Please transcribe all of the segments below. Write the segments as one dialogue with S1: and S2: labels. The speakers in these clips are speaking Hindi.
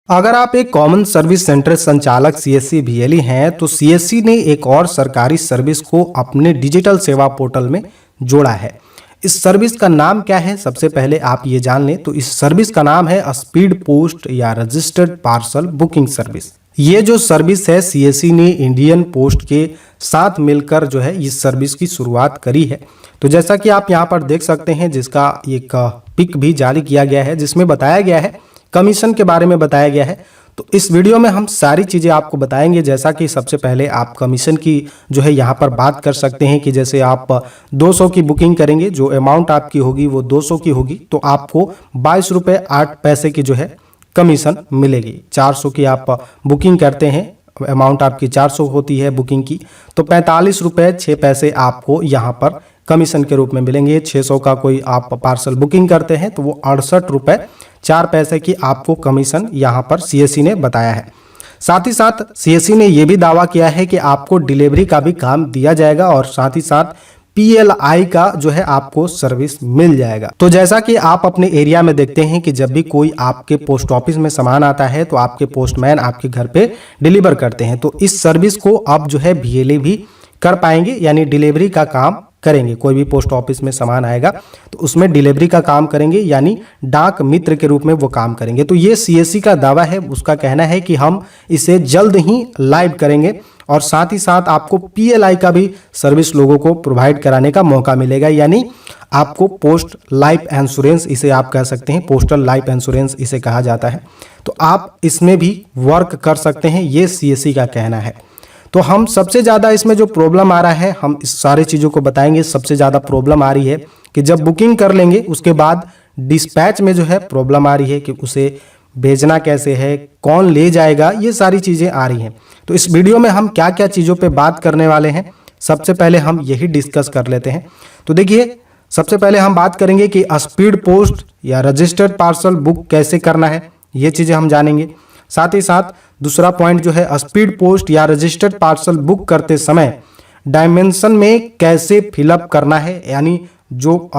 S1: अगर आप एक कॉमन सर्विस सेंटर संचालक सीएससी वीएलई हैं तो सीएससी ने एक और सरकारी सर्विस को अपने डिजिटल सेवा पोर्टल में जोड़ा है। इस सर्विस का नाम क्या है, सबसे पहले आप ये जान लें। तो इस सर्विस का नाम है स्पीड पोस्ट या रजिस्टर्ड पार्सल बुकिंग सर्विस। ये जो सर्विस है सीएससी ने इंडियन पोस्ट के साथ मिलकर जो है इस सर्विस की शुरुआत करी है। तो जैसा कि आप यहाँ पर देख सकते हैं, जिसका एक पिक भी जारी किया गया है जिसमें बताया गया है, कमीशन के बारे में बताया गया है। तो इस वीडियो में हम सारी चीज़ें आपको बताएंगे। जैसा कि सबसे पहले आप कमीशन की जो है यहाँ पर बात कर सकते हैं कि जैसे आप 200 की बुकिंग करेंगे, जो अमाउंट आपकी होगी वो 200 की होगी, तो आपको 22 रुपये 8 पैसे की जो है कमीशन मिलेगी। 400 की आप बुकिंग करते हैं, अमाउंट आपकी 400 होती है बुकिंग की, तो 45 रुपये 6 पैसे आपको यहाँ पर कमीशन के रूप में मिलेंगे। 600 का कोई आप पार्सल बुकिंग करते हैं तो वो 68 रुपये 4 पैसे की आपको कमीशन यहाँ पर सीएससी ने बताया है। साथ ही साथ सीएससी ने यह भी दावा किया है कि आपको डिलीवरी का भी काम दिया जाएगा और साथ ही साथ पीएलआई का जो है आपको सर्विस मिल जाएगा। तो जैसा कि आप अपने एरिया में देखते हैं कि जब भी कोई आपके पोस्ट ऑफिस में सामान आता है तो आपके पोस्टमैन आपके घर पे डिलीवर करते हैं। तो इस सर्विस को अब जो है वीएलई भी कर पाएंगे, यानी डिलीवरी का काम करेंगे। कोई भी पोस्ट ऑफिस में सामान आएगा तो उसमें डिलीवरी का काम करेंगे, यानी डाक मित्र के रूप में वो काम करेंगे। तो ये सीएससी का दावा है, उसका कहना है कि हम इसे जल्द ही लाइव करेंगे और साथ ही साथ आपको पीएलआई का भी सर्विस लोगों को प्रोवाइड कराने का मौका मिलेगा, यानी आपको पोस्ट लाइफ इंश्योरेंस इसे आप कह सकते हैं, पोस्टल लाइफ इंश्योरेंस इसे कहा जाता है। तो आप इसमें भी वर्क कर सकते हैं, ये सीएससी का कहना है। तो हम सबसे ज़्यादा इसमें जो प्रॉब्लम आ रहा है, हम इस सारे चीज़ों को बताएंगे। सबसे ज़्यादा प्रॉब्लम आ रही है कि जब बुकिंग कर लेंगे उसके बाद डिस्पैच में जो है प्रॉब्लम आ रही है कि उसे भेजना कैसे है, कौन ले जाएगा, ये सारी चीज़ें आ रही हैं। तो इस वीडियो में हम क्या क्या चीज़ों पे बात करने वाले हैं, सबसे पहले हम यही डिस्कस कर लेते हैं। तो देखिए, सबसे पहले हम बात करेंगे कि स्पीड पोस्ट या रजिस्टर्ड पार्सल बुक कैसे करना है, ये चीज़ें हम जानेंगे। साथ ही साथ दूसरा पॉइंट जो है, स्पीड पोस्ट या रजिस्टर्ड पार्सल बुक करते समय डायमेंशन में कैसे फिलअप करना है, यानी जो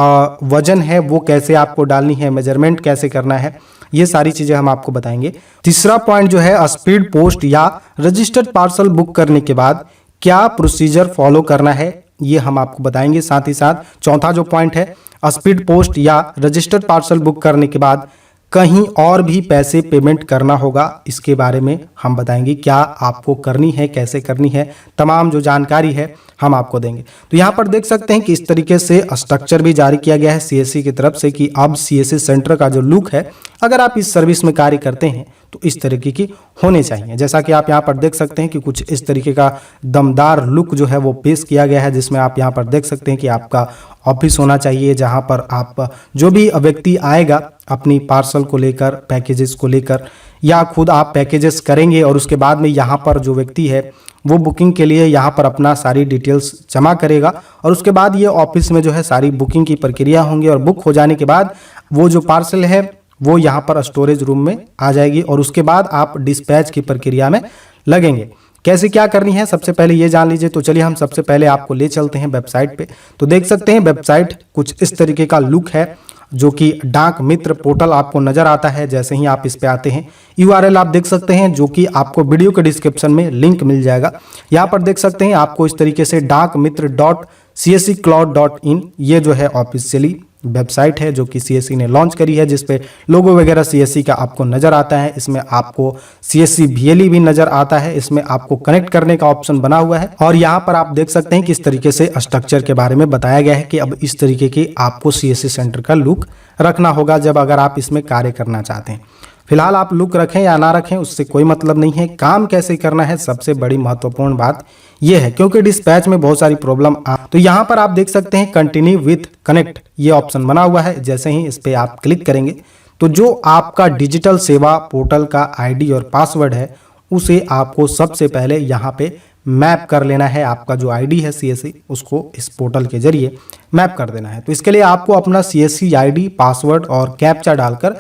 S1: वजन है वो कैसे आपको डालनी है, मेजरमेंट कैसे करना है, ये सारी चीज़ें हम आपको बताएंगे। तीसरा पॉइंट जो है, स्पीड पोस्ट या रजिस्टर्ड पार्सल बुक करने के बाद क्या प्रोसीजर फॉलो करना है, ये हम आपको बताएंगे। साथ ही साथ चौथा जो पॉइंट है, स्पीड पोस्ट या रजिस्टर्ड पार्सल बुक करने के बाद कहीं और भी पैसे पेमेंट करना होगा, इसके बारे में हम बताएंगे, क्या आपको करनी है, कैसे करनी है, तमाम जो जानकारी है हम आपको देंगे। तो यहाँ पर देख सकते हैं कि इस तरीके से स्ट्रक्चर भी जारी किया गया है सीएससी की तरफ से कि अब सीएससी सेंटर का जो लुक है, अगर आप इस सर्विस में कार्य करते हैं तो इस तरीके की होने चाहिए। जैसा कि आप यहाँ पर देख सकते हैं कि कुछ इस तरीके का दमदार लुक जो है वो पेश किया गया है, जिसमें आप यहाँ पर देख सकते हैं कि आपका ऑफिस होना चाहिए, जहाँ पर आप जो भी व्यक्ति आएगा अपनी पार्सल को लेकर, पैकेजेस को लेकर, या खुद आप पैकेजेस करेंगे और उसके बाद में यहाँ पर जो व्यक्ति है वो बुकिंग के लिए यहाँ पर अपना सारी डिटेल्स जमा करेगा और उसके बाद ये ऑफिस में जो है सारी बुकिंग की प्रक्रिया होंगी और बुक हो जाने के बाद वो जो पार्सल है वो यहाँ पर स्टोरेज रूम में आ जाएगी और उसके बाद आप डिस्पैच की प्रक्रिया में लगेंगे। कैसे क्या करनी है सबसे पहले ये जान लीजिए। तो चलिए हम सबसे पहले आपको ले चलते हैं वेबसाइट पे। तो देख सकते हैं वेबसाइट कुछ इस तरीके का लुक है, जो कि डाक मित्र पोर्टल आपको नजर आता है। जैसे ही आप इस पे आते हैं, यूआरएल आप देख सकते हैं, जो कि आपको वीडियो के डिस्क्रिप्शन में लिंक मिल जाएगा। यहाँ पर देख सकते हैं आपको इस तरीके से dakmitra.csccloud.in ये जो है ऑफिशियली वेबसाइट है जो कि सीएससी ने लॉन्च करी है, जिसपे लोगो वगैरह सीएससी का आपको नजर आता है। इसमें आपको सीएससी वीएलई भी नजर आता है, इसमें आपको कनेक्ट करने का ऑप्शन बना हुआ है और यहाँ पर आप देख सकते हैं कि इस तरीके से स्ट्रक्चर के बारे में बताया गया है कि अब इस तरीके की आपको सीएससी सेंटर का लुक रखना होगा जब अगर आप इसमें कार्य करना चाहते हैं। फिलहाल आप लुक रखें या ना रखें उससे कोई मतलब नहीं है, काम कैसे करना है सबसे बड़ी महत्वपूर्ण बात यह है, क्योंकि डिस्पैच में बहुत सारी प्रॉब्लम तो यहाँ पर आप देख सकते हैं कंटिन्यू विथ कनेक्ट ये ऑप्शन बना हुआ है। जैसे ही इस पे आप क्लिक करेंगे तो जो आपका डिजिटल सेवा पोर्टल का आईडी और पासवर्ड है उसे आपको सबसे पहले यहाँ पे मैप कर लेना है। आपका जो आईडी है सीएससी उसको इस पोर्टल के जरिए मैप कर देना है। तो इसके लिए आपको अपना सीएससी आईडी, पासवर्ड और कैप्चा डालकर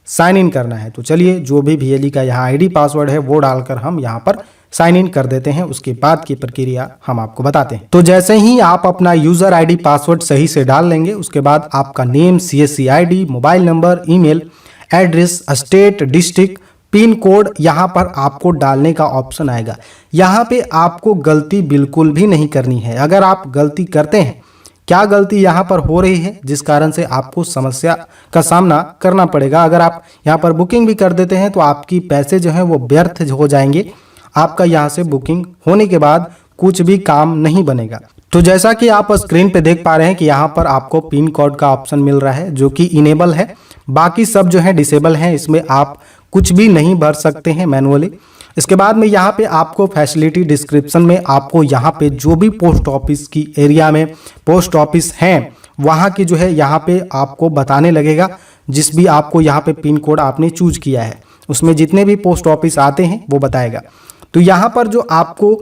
S1: साइन इन करना है। तो चलिए जो भी वीएलई का यहाँ आईडी पासवर्ड है वो डालकर हम यहाँ पर साइन इन कर देते हैं। उसके बाद की प्रक्रिया हम आपको बताते हैं। तो जैसे ही आप अपना यूजर आईडी पासवर्ड सही से डाल लेंगे उसके बाद आपका name, CSC ID, mobile number, email, address, state, district, pin code यहाँ पर आपको डालने का ऑप्शन आएगा। यहाँ पे आपको गलती बिल्कुल भी नहीं करनी है। अगर आप गलती करते हैं, क्या गलती यहाँ पर हो रही है जिस कारण से आपको समस्या का सामना करना पड़ेगा। अगर आप यहाँ पर बुकिंग भी कर देते हैं तो आपकी पैसे जो हैं वो व्यर्थ हो जाएंगे। आपका यहाँ से बुकिंग होने के बाद कुछ भी काम नहीं बनेगा। तो जैसा कि आप स्क्रीन पे देख पा रहे हैं कि यहाँ पर आपको पिन कोड का ऑप्शन मिल रहा है जो कि इनेबल है, बाकी सब जो है डिसेबल है। इसमें आप कुछ भी नहीं भर सकते हैं मैनुअली। इसके बाद में यहाँ पे आपको फैसिलिटी डिस्क्रिप्शन में आपको यहाँ पे जो भी पोस्ट ऑफिस की एरिया में पोस्ट ऑफिस हैं वहाँ की जो है यहाँ पे आपको बताने लगेगा। जिस भी आपको यहाँ पे पिन कोड आपने चूज किया है उसमें जितने भी पोस्ट ऑफिस आते हैं वो बताएगा। तो यहाँ पर जो आपको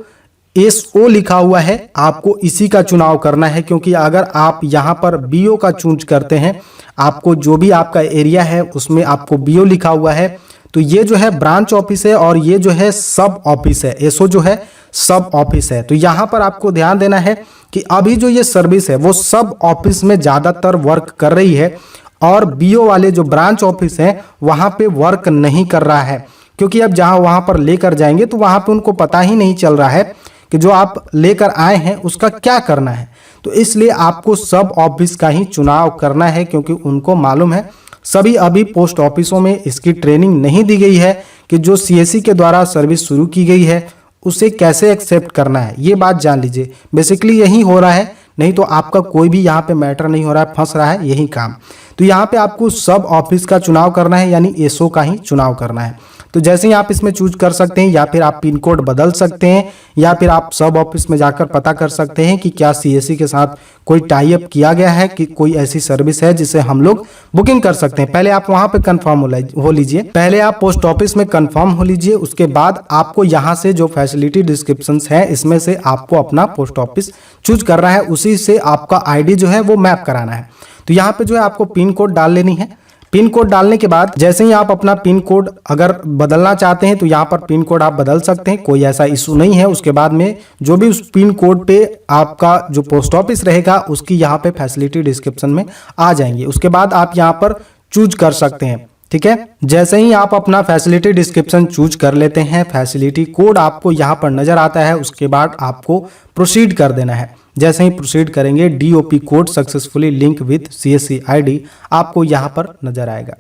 S1: SO लिखा हुआ है आपको इसी का चुनाव करना है, क्योंकि अगर आप यहाँ पर BO का चूज करते हैं, आपको जो भी आपका एरिया है उसमें आपको BO लिखा हुआ है तो ये जो है ब्रांच ऑफिस है और ये जो है सब ऑफिस है। SO जो है सब ऑफिस है। तो यहाँ पर आपको ध्यान देना है कि अभी जो ये सर्विस है वो सब ऑफिस में ज़्यादातर वर्क कर रही है और BO वाले जो ब्रांच ऑफिस हैं वहाँ पे वर्क नहीं कर रहा है, क्योंकि अब जहाँ वहाँ पर लेकर जाएंगे तो वहाँ पे उनको पता ही नहीं चल रहा है कि जो आप लेकर आए हैं उसका क्या करना है। तो इसलिए आपको सब ऑफिस का ही चुनाव करना है, क्योंकि उनको मालूम है सभी अभी पोस्ट ऑफिसों में इसकी ट्रेनिंग नहीं दी गई है कि जो CSC के द्वारा सर्विस शुरू की गई है उसे कैसे एक्सेप्ट करना है। ये बात जान लीजिए, बेसिकली यही हो रहा है, नहीं तो आपका कोई भी यहाँ पे मैटर नहीं हो रहा है, फंस रहा है यही काम। तो यहाँ पे आपको सब ऑफिस का चुनाव करना है, यानी SO का ही चुनाव करना है। तो जैसे ही आप इसमें चूज कर सकते हैं या फिर आप पिन कोड बदल सकते हैं या फिर आप सब ऑफिस में जाकर पता कर सकते हैं कि क्या CSC के साथ कोई टाई अप किया गया है, कि कोई ऐसी सर्विस है जिसे हम लोग बुकिंग कर सकते हैं। पहले आप वहां पे कंफर्म हो लीजिए, पहले आप पोस्ट ऑफिस में कंफर्म हो लीजिए। उसके बाद आपको यहाँ से जो फैसिलिटी डिस्क्रिप्शन है इसमें से आपको अपना पोस्ट ऑफिस चूज करना है, उसी से आपका ID जो है वो मैप कराना है। तो यहाँ पे जो है आपको पिन कोड डाल लेनी है। पिन कोड डालने के बाद जैसे ही आप अपना पिन कोड अगर बदलना चाहते हैं तो यहाँ पर पिन कोड आप बदल सकते हैं, कोई ऐसा इशू नहीं है। उसके बाद में जो भी उस पिन कोड पे आपका जो पोस्ट ऑफिस रहेगा उसकी यहाँ पे फैसिलिटी डिस्क्रिप्शन में आ जाएंगे। उसके बाद आप यहाँ पर चूज कर सकते हैं, ठीक है। जैसे ही आप अपना फैसिलिटी डिस्क्रिप्शन चूज कर लेते हैं, फैसिलिटी कोड आपको यहाँ पर नजर आता है, उसके बाद आपको प्रोसीड कर देना है। जैसे ही प्रोसीड करेंगे DOP code successfully link with CSC ID आपको यहाँ पर नजर आएगा।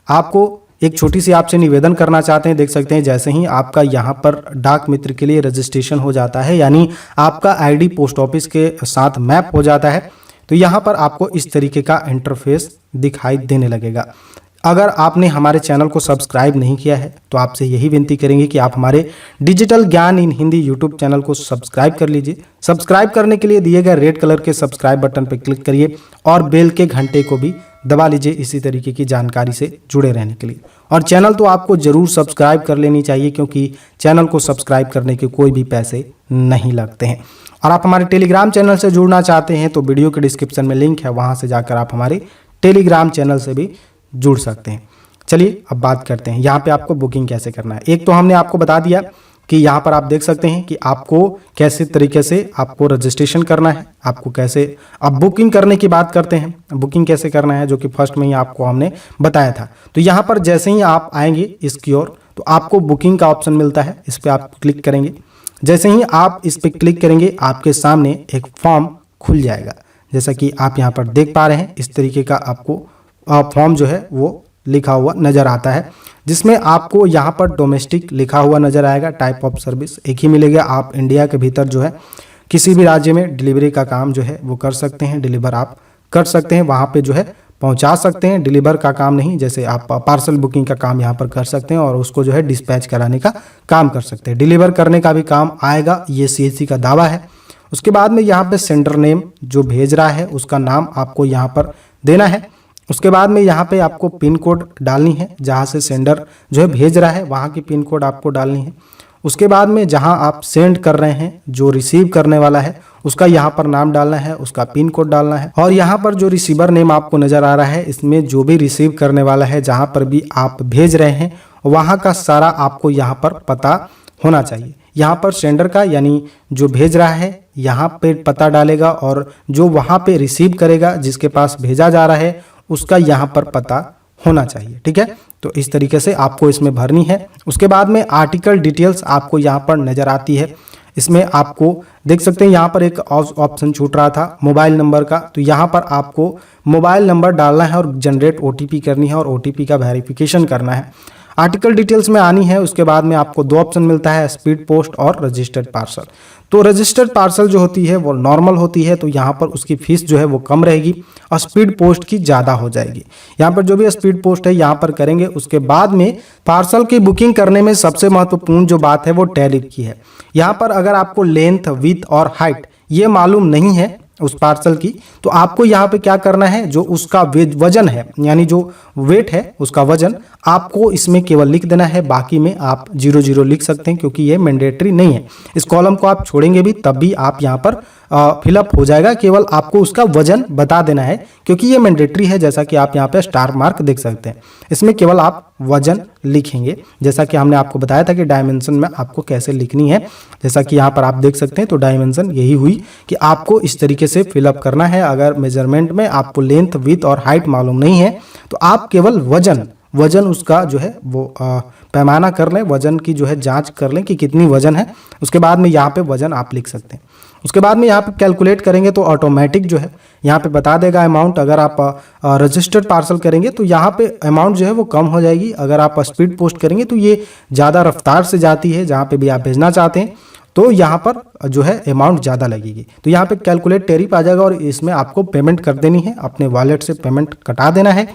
S1: आपको एक छोटी सी आपसे निवेदन करना चाहते हैं, देख सकते हैं जैसे ही आपका यहाँ पर डाक मित्र के लिए रजिस्ट्रेशन हो जाता है, यानी आपका ID पोस्ट ऑफिस के साथ मैप हो जाता है, तो यहाँ पर आपको इस तरीके का इंटरफेस दिखाई देने लगेगा। अगर आपने हमारे चैनल को सब्सक्राइब नहीं किया है तो आपसे यही विनती करेंगे कि आप हमारे डिजिटल ज्ञान इन हिंदी यूट्यूब चैनल को सब्सक्राइब कर लीजिए। सब्सक्राइब करने के लिए दिए गए रेड कलर के सब्सक्राइब बटन पर क्लिक करिए और बेल के घंटे को भी दबा लीजिए इसी तरीके की जानकारी से जुड़े रहने के लिए। और चैनल तो आपको जरूर सब्सक्राइब कर लेनी चाहिए, क्योंकि चैनल को सब्सक्राइब करने के कोई भी पैसे नहीं लगते हैं। और आप हमारे टेलीग्राम चैनल से जुड़ना चाहते हैं तो वीडियो के डिस्क्रिप्शन में लिंक है, वहाँ से जाकर आप हमारे टेलीग्राम चैनल से भी जुड़ सकते हैं। चलिए अब बात करते हैं यहाँ पे आपको बुकिंग कैसे करना है। एक तो हमने आपको बता दिया कि यहाँ पर आप देख सकते हैं कि आपको कैसे तरीके से आपको रजिस्ट्रेशन करना है, आपको कैसे। अब बुकिंग करने की बात करते हैं, बुकिंग कैसे करना है, जो कि फर्स्ट में ही आपको हमने बताया था। तो यहाँ पर जैसे ही आप आएंगे इसकी ओर तो आपको बुकिंग का ऑप्शन मिलता है, इस पर आप क्लिक करेंगे। जैसे ही आप इस पर क्लिक करेंगे आपके सामने एक फॉर्म खुल जाएगा, जैसा कि आप यहाँ पर देख पा रहे हैं। इस तरीके का आपको फॉर्म जो है वो लिखा हुआ नजर आता है, जिसमें आपको यहाँ पर डोमेस्टिक लिखा हुआ नजर आएगा। टाइप ऑफ सर्विस एक ही मिलेगा। आप इंडिया के भीतर जो है किसी भी राज्य में डिलीवरी का काम जो है वो कर सकते हैं, डिलीवर आप कर सकते हैं, वहाँ पे जो है पहुँचा सकते हैं। डिलीवर का काम नहीं, जैसे आप पार्सल बुकिंग का काम यहाँ पर कर सकते हैं और उसको जो है डिस्पैच कराने का काम कर सकते हैं। डिलीवर करने का भी काम आएगा, ये CSC का दावा है। उसके बाद में यहाँ पे सेंडर नेम जो भेज रहा है उसका नाम आपको यहाँ पर देना है। उसके बाद में यहाँ पे आपको पिन कोड डालनी है, जहाँ से सेंडर जो है भेज रहा है वहाँ की पिन कोड आपको डालनी है। उसके बाद में जहाँ आप सेंड कर रहे हैं, जो रिसीव करने वाला है उसका यहाँ पर नाम डालना है, उसका पिन कोड डालना है। और यहाँ पर जो रिसीवर नेम आपको नजर आ रहा है, इसमें जो भी रिसीव करने वाला है, जहाँ पर भी आप भेज रहे हैं वहाँ का सारा आपको यहाँ पर पता होना चाहिए। यहाँ पर सेंडर का यानी जो भेज रहा है यहाँ पे पता डालेगा और जो वहाँ पे रिसीव करेगा जिसके पास भेजा जा रहा है उसका यहाँ पर पता होना चाहिए, ठीक है। तो इस तरीके से आपको इसमें भरनी है। उसके बाद में आर्टिकल डिटेल्स आपको यहाँ पर नज़र आती है। इसमें आपको देख सकते हैं यहाँ पर एक ऑप्शन छूट रहा था मोबाइल नंबर का, तो यहाँ पर आपको मोबाइल नंबर डालना है और जनरेट ओटीपी करनी है और ओटीपी का वेरिफिकेशन करना है। आर्टिकल डिटेल्स में आनी है। उसके बाद में आपको दो ऑप्शन मिलता है, स्पीड पोस्ट और रजिस्टर्ड पार्सल। तो रजिस्टर्ड पार्सल जो होती है वो नॉर्मल होती है, तो यहाँ पर उसकी फीस जो है वो कम रहेगी और स्पीड पोस्ट की ज़्यादा हो जाएगी। यहाँ पर जो भी स्पीड पोस्ट है यहाँ पर करेंगे। उसके बाद में पार्सल की बुकिंग करने में सबसे महत्वपूर्ण जो बात है वो टैरिफ की है। यहाँ पर अगर आपको लेंथ, विड्थ और हाइट ये मालूम नहीं है उस पार्सल की, तो आपको यहाँ पे क्या करना है, जो उसका वजन है यानी जो वेट है उसका वजन आपको इसमें केवल लिख देना है। बाकी में आप 00 लिख सकते हैं क्योंकि ये मैंडेटरी नहीं है। इस कॉलम को आप छोड़ेंगे भी तब भी आप यहाँ पर फिलअप हो जाएगा, केवल आपको उसका वजन बता देना है क्योंकि ये मैंडेटरी है। जैसा कि आप यहाँ पे स्टार मार्क देख सकते हैं, इसमें केवल आप वजन लिखेंगे, जैसा कि हमने आपको बताया था कि डायमेंशन में आपको कैसे लिखनी है। जैसा कि यहाँ पर आप देख सकते हैं, तो डायमेंशन यही हुई कि आपको इस तरीके से फिलअप करना है। अगर मेजरमेंट में आपको लेंथ, विड्थ और हाइट मालूम नहीं है तो आप केवल वजन उसका जो है वो पैमाना कर लें, वजन की जो है जांच कर लें कि कितनी वजन है। उसके बाद में यहाँ पे वजन आप लिख सकते हैं। उसके बाद में यहाँ पे कैलकुलेट करेंगे तो ऑटोमेटिक जो है यहाँ पे बता देगा अमाउंट। अगर आप रजिस्टर्ड पार्सल करेंगे तो यहाँ पे अमाउंट जो है वो कम हो जाएगी। अगर आप स्पीड पोस्ट करेंगे तो ये ज़्यादा रफ्तार से जाती है, जहाँ पे भी आप भेजना चाहते हैं तो यहाँ पर जो है अमाउंट ज़्यादा लगेगी। तो यहाँ पे कैलकुलेट टैरिफ आ जाएगा और इसमें आपको पेमेंट कर देनी है, अपने वॉलेट से पेमेंट कटा देना है।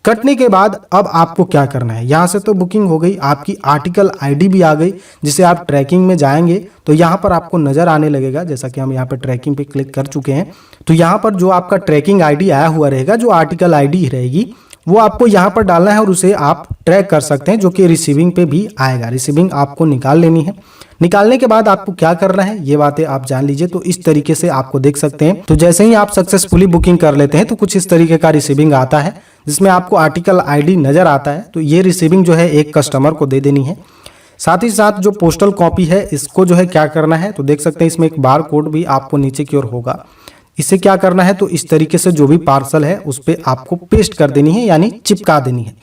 S1: कटने के बाद अब आपको क्या करना है, यहाँ से तो बुकिंग हो गई, आपकी आर्टिकल आईडी भी आ गई, जिसे आप ट्रैकिंग में जाएंगे तो यहाँ पर आपको नज़र आने लगेगा। जैसा कि हम यहाँ पे ट्रैकिंग पे क्लिक कर चुके हैं, तो यहाँ पर जो आपका ट्रैकिंग आईडी आया हुआ रहेगा, जो आर्टिकल आईडी रहेगी वो आपको यहाँ पर डालना है और उसे आप ट्रैक कर सकते हैं, जो कि रिसीविंग पे भी आएगा। रिसीविंग आपको निकाल लेनी है। निकालने के बाद आपको क्या करना है ये बातें आप जान लीजिए। तो इस तरीके से आपको देख सकते हैं, तो जैसे ही आप सक्सेसफुली बुकिंग कर लेते हैं तो कुछ इस तरीके का रिसीविंग आता है, जिसमें आपको आर्टिकल आईडी नजर आता है। तो ये रिसीविंग जो है एक कस्टमर को दे देनी है। साथ ही साथ जो पोस्टल कॉपी है इसको जो है क्या करना है, तो देख सकते हैं इसमें एक बार कोड भी आपको नीचे की ओर होगा। इसे क्या करना है, तो इस तरीके से जो भी पार्सल है उस पर आपको पेस्ट कर देनी है, यानी चिपका देनी है।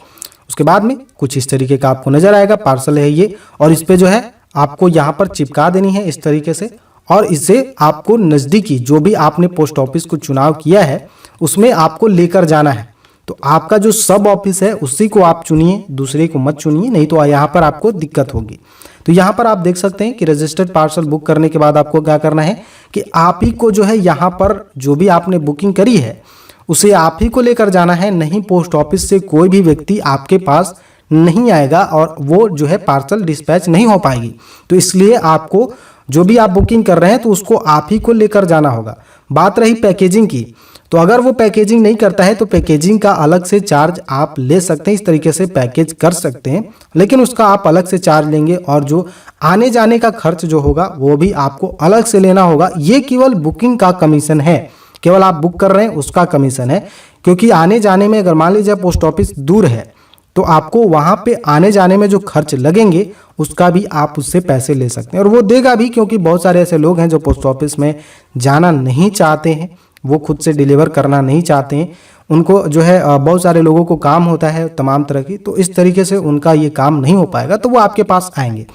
S1: उसके बाद में कुछ इस तरीके का आपको नजर आएगा, पार्सल है ये, और इस पे जो है आपको यहाँ पर चिपका देनी है इस तरीके से। और इससे आपको नज़दीकी जो भी आपने पोस्ट ऑफिस को चुनाव किया है उसमें आपको लेकर जाना है। तो आपका जो सब ऑफिस है उसी को आप चुनिए, दूसरे को मत चुनिए, नहीं तो यहाँ पर आपको दिक्कत होगी। तो यहाँ पर आप देख सकते हैं कि रजिस्टर्ड पार्सल बुक करने के बाद आपको क्या करना है कि आप ही को जो है यहाँ पर जो भी आपने बुकिंग करी है उसे आप ही को लेकर जाना है। नहीं पोस्ट ऑफिस से कोई भी व्यक्ति आपके पास नहीं आएगा और वो जो है पार्सल डिस्पैच नहीं हो पाएगी। तो इसलिए आपको जो भी आप बुकिंग कर रहे हैं तो उसको आप ही को लेकर जाना होगा। बात रही पैकेजिंग की, तो अगर वो पैकेजिंग नहीं करता है तो पैकेजिंग का अलग से चार्ज आप ले सकते हैं, इस तरीके से पैकेज कर सकते हैं, लेकिन उसका आप अलग से चार्ज लेंगे। और जो आने जाने का खर्च जो होगा वो भी आपको अलग से लेना होगा। ये केवल बुकिंग का कमीशन है, केवल आप बुक कर रहे हैं उसका कमीशन है। क्योंकि आने जाने में अगर मान लीजिए पोस्ट ऑफिस दूर है तो आपको वहाँ पे आने जाने में जो खर्च लगेंगे उसका भी आप उससे पैसे ले सकते हैं, और वो देगा भी, क्योंकि बहुत सारे ऐसे लोग हैं जो पोस्ट ऑफिस में जाना नहीं चाहते हैं, वो खुद से डिलीवर करना नहीं चाहते हैं। उनको जो है बहुत सारे लोगों को काम होता है तमाम तरह की, तो इस तरीके से उनका ये काम नहीं हो पाएगा, तो वो आपके पास आएंगे।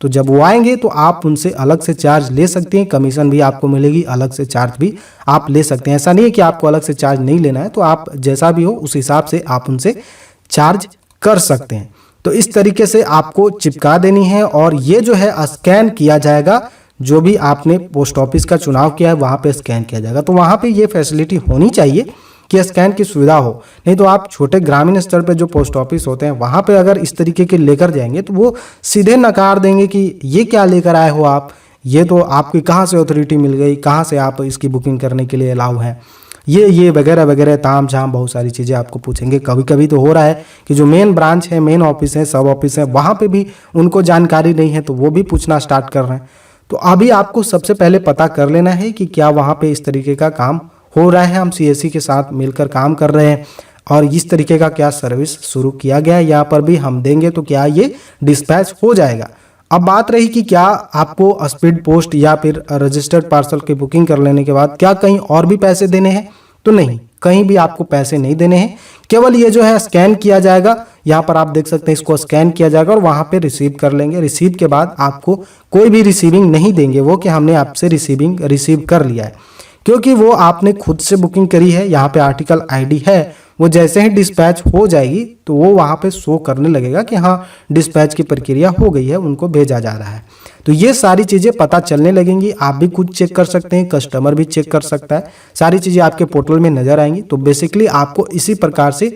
S1: तो जब वो आएंगे तो आप उनसे अलग से चार्ज ले सकते हैं, कमीशन भी आपको मिलेगी, अलग से चार्ज भी आप ले सकते हैं। ऐसा नहीं है कि आपको अलग से चार्ज नहीं लेना है, तो आप जैसा भी हो उस हिसाब से आप उनसे चार्ज कर सकते हैं। तो इस तरीके से आपको चिपका देनी है और ये जो है स्कैन किया जाएगा। जो भी आपने पोस्ट ऑफिस का चुनाव किया है वहाँ पे स्कैन किया जाएगा। तो वहाँ पे ये फैसिलिटी होनी चाहिए कि स्कैन की सुविधा हो, नहीं तो आप छोटे ग्रामीण स्तर पे जो पोस्ट ऑफिस होते हैं वहाँ पे अगर इस तरीके के लेकर जाएंगे तो वो सीधे नकार देंगे कि ये क्या लेकर आए हो आप, ये तो आपकी कहाँ से अथॉरिटी मिल गई, कहाँ से आप इसकी बुकिंग करने के लिए अलाउ हैं, ये वगैरह वगैरह ताम झाम बहुत सारी चीज़ें आपको पूछेंगे। कभी कभी तो हो रहा है कि जो मेन ब्रांच है, मेन ऑफिस है, सब ऑफिस है, वहाँ पे भी उनको जानकारी नहीं है तो वो भी पूछना स्टार्ट कर रहे हैं। तो अभी आपको सबसे पहले पता कर लेना है कि क्या वहाँ पे इस तरीके का काम हो रहा है, हम सीएससी के साथ मिलकर काम कर रहे हैं और इस तरीके का क्या सर्विस शुरू किया गया है, यहाँ पर भी हम देंगे तो क्या ये डिस्पैच हो जाएगा। अब बात रही कि क्या आपको स्पीड पोस्ट या फिर रजिस्टर्ड पार्सल की बुकिंग कर लेने के बाद क्या कहीं और भी पैसे देने हैं, तो नहीं, कहीं भी आपको पैसे नहीं देने हैं। केवल ये जो है स्कैन किया जाएगा, यहाँ पर आप देख सकते हैं, इसको स्कैन किया जाएगा और वहाँ पे रिसीव कर लेंगे। रिसीव के बाद आपको कोई भी रिसीविंग नहीं देंगे वो कि हमने आपसे रिसीव कर लिया है, क्योंकि वो आपने खुद से बुकिंग करी है। यहाँ पे आर्टिकल आईडी है, वो जैसे ही डिस्पैच हो जाएगी तो वो वहाँ पे शो करने लगेगा कि हाँ डिस्पैच की प्रक्रिया हो गई है, उनको भेजा जा रहा है। तो ये सारी चीज़ें पता चलने लगेंगी। आप भी खुद चेक कर सकते हैं, कस्टमर भी चेक कर सकता है, सारी चीज़ें आपके पोर्टल में नजर आएंगी। तो बेसिकली आपको इसी प्रकार से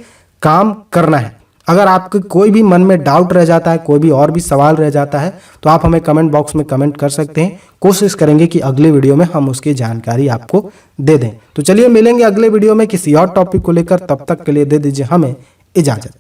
S1: काम करना है। अगर आपके कोई भी मन में डाउट रह जाता है, कोई भी और भी सवाल रह जाता है, तो आप हमें कमेंट बॉक्स में कमेंट कर सकते हैं। कोशिश करेंगे कि अगले वीडियो में हम उसकी जानकारी आपको दे दें। तो चलिए मिलेंगे अगले वीडियो में किसी और टॉपिक को लेकर, तब तक के लिए दे दीजिए हमें इजाज़त।